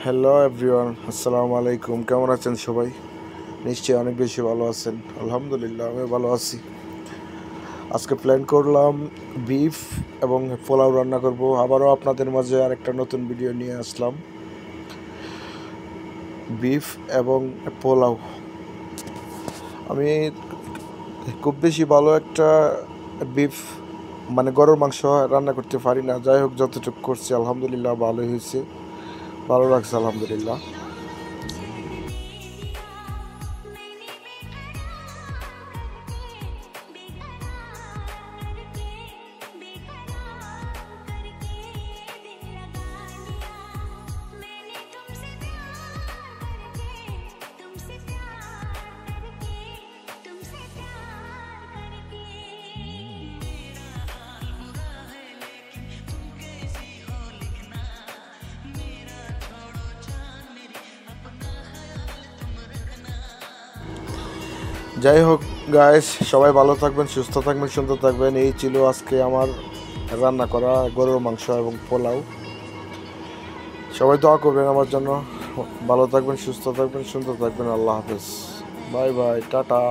Hello everyone, আসসালামু আলাইকুম। কেমন আছেন সবাই? নিশ্চয়ই অনেক বেশি ভালো আছেন। আলহামদুলিল্লাহ আমি ভালো আছি। আজকে প্ল্যান করলাম বিফ এবং পোলাও রান্না করব। আবারও আপনাদের মাঝে আরেকটা নতুন ভিডিও নিয়ে আসলাম, বিফ এবং পোলাও। আমি খুব বেশি ভালো একটা বিফ গরুর মাংস রান্না করতে পারি না। যাই হোক, যতটুকু করছি আলহামদুলিল্লাহ ভালোই হয়েছে, ভালো লাগছে আলহামদুলিল্লাহ। যাই হোক গাইস, সবাই ভালো থাকবেন, সুস্থ থাকবেন, সুন্দর থাকবেন। এই ছিল আজকে আমার রান্না করা গরুর মাংস এবং পোলাও। সবাই দোয়া করবেন আমার জন্য। ভালো থাকবেন, সুস্থ থাকবেন, সুন্দর থাকবেন। আল্লাহ হাফেজ, বাই বাই, টাটা।